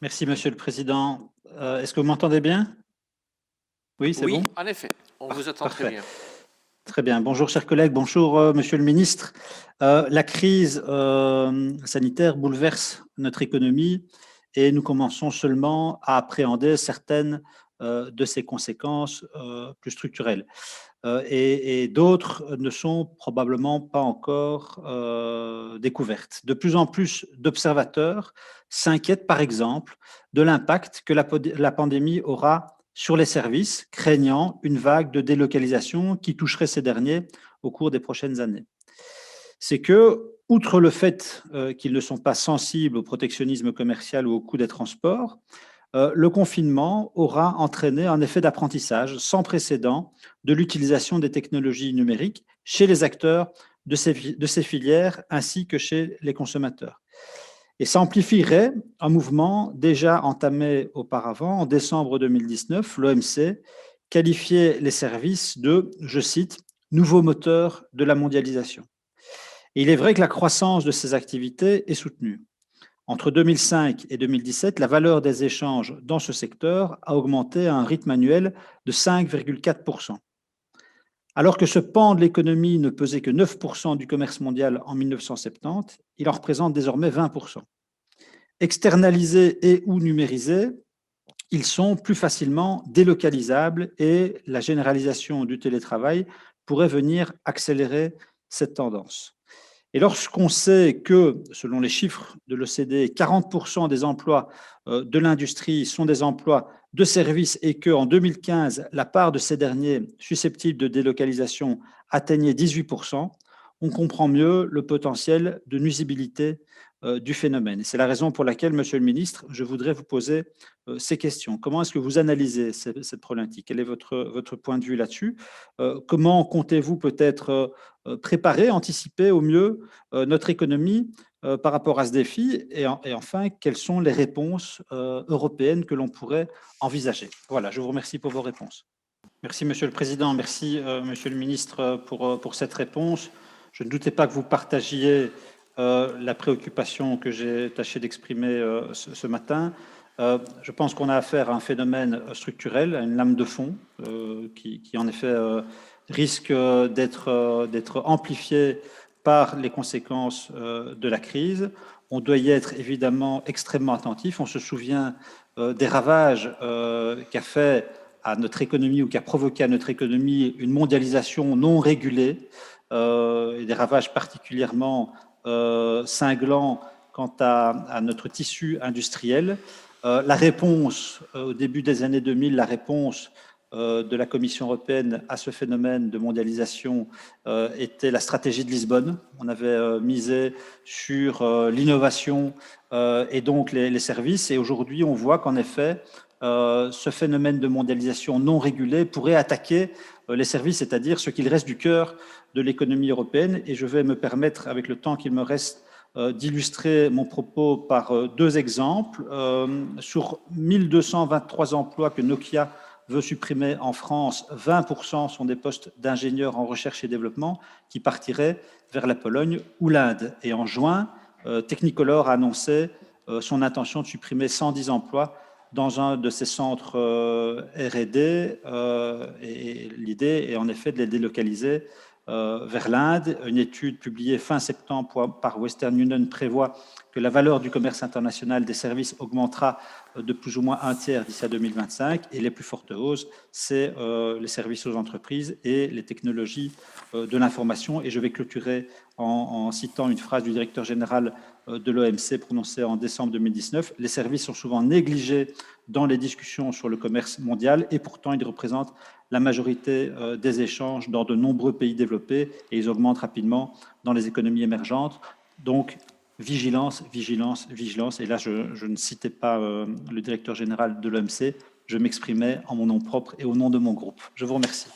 Merci, Monsieur le Président. Est-ce que vous m'entendez bien? Oui, c'est bon? Oui, en effet, on vous entend très Parfait. bien. Très bien. Bonjour, chers collègues. Bonjour, Monsieur le Ministre. La crise sanitaire bouleverse notre économie et nous commençons seulement à appréhender certaines de ses conséquences plus structurelles. Et d'autres ne sont probablement pas encore découvertes. De plus en plus d'observateurs s'inquiètent, par exemple, de l'impact que la pandémie aura sur les services, craignant une vague de délocalisation qui toucherait ces derniers au cours des prochaines années. C'est que, outre le fait qu'ils ne sont pas sensibles au protectionnisme commercial ou au coût des transports, le confinement aura entraîné un effet d'apprentissage sans précédent de l'utilisation des technologies numériques chez les acteurs de ces filières ainsi que chez les consommateurs. Et ça amplifierait un mouvement déjà entamé auparavant. En décembre 2019, l'OMC qualifiait les services de, je cite, nouveaux moteurs de la mondialisation. Et il est vrai que la croissance de ces activités est soutenue. Entre 2005 et 2017, la valeur des échanges dans ce secteur a augmenté à un rythme annuel de 5,4%. Alors que ce pan de l'économie ne pesait que 9% du commerce mondial en 1970, il en représente désormais 20%. Externalisés et ou numérisés, ils sont plus facilement délocalisables et la généralisation du télétravail pourrait venir accélérer cette tendance. Et lorsqu'on sait que, selon les chiffres de l'OCDE, 40% des emplois de l'industrie sont des emplois de services et qu'en 2015, la part de ces derniers susceptibles de délocalisation atteignait 18%, on comprend mieux le potentiel de nuisibilité du phénomène. C'est la raison pour laquelle, Monsieur le Ministre, je voudrais vous poser ces questions. Comment est-ce que vous analysez cette problématique? Quel est votre point de vue là-dessus? Comment comptez-vous peut-être préparer, anticiper au mieux notre économie par rapport à ce défi? Et enfin, quelles sont les réponses européennes que l'on pourrait envisager? Voilà, je vous remercie pour vos réponses. Merci, Monsieur le Président. Merci, Monsieur le Ministre, pour cette réponse. Je ne doutais pas que vous partagiez la préoccupation que j'ai tâché d'exprimer ce matin. Je pense qu'on a affaire à un phénomène structurel, à une lame de fond, qui en effet risque d'être amplifié par les conséquences de la crise. On doit y être évidemment extrêmement attentif. On se souvient des ravages qu'a fait à notre économie ou qui a provoqué à notre économie une mondialisation non régulée et des ravages particulièrement cinglants quant à notre tissu industriel. La réponse, au début des années 2000, la réponse de la Commission européenne à ce phénomène de mondialisation était la stratégie de Lisbonne. On avait misé sur l'innovation et donc les services. Et aujourd'hui, on voit qu'en effet, ce phénomène de mondialisation non régulée pourrait attaquer les services, c'est-à-dire ce qu'il reste du cœur de l'économie européenne. Et je vais me permettre, avec le temps qu'il me reste, d'illustrer mon propos par deux exemples. Sur 1223 emplois que Nokia veut supprimer en France, 20% sont des postes d'ingénieurs en recherche et développement qui partiraient vers la Pologne ou l'Inde. Et en juin, Technicolor a annoncé son intention de supprimer 110 emplois dans un de ces centres R&D. Et l'idée est en effet de les délocaliser vers l'Inde. Une étude publiée fin septembre par Western Union prévoit que la valeur du commerce international des services augmentera de plus ou moins un tiers d'ici à 2025. Et les plus fortes hausses, c'est les services aux entreprises et les technologies de l'information. Et je vais clôturer en citant une phrase du directeur général de l'OMC prononcée en décembre 2019. Les services sont souvent négligés dans les discussions sur le commerce mondial et pourtant ils représentent la majorité des échanges dans de nombreux pays développés et ils augmentent rapidement dans les économies émergentes. Donc, vigilance, vigilance, vigilance. Et là, je ne citais pas le directeur général de l'OMC, je m'exprimais en mon nom propre et au nom de mon groupe. Je vous remercie.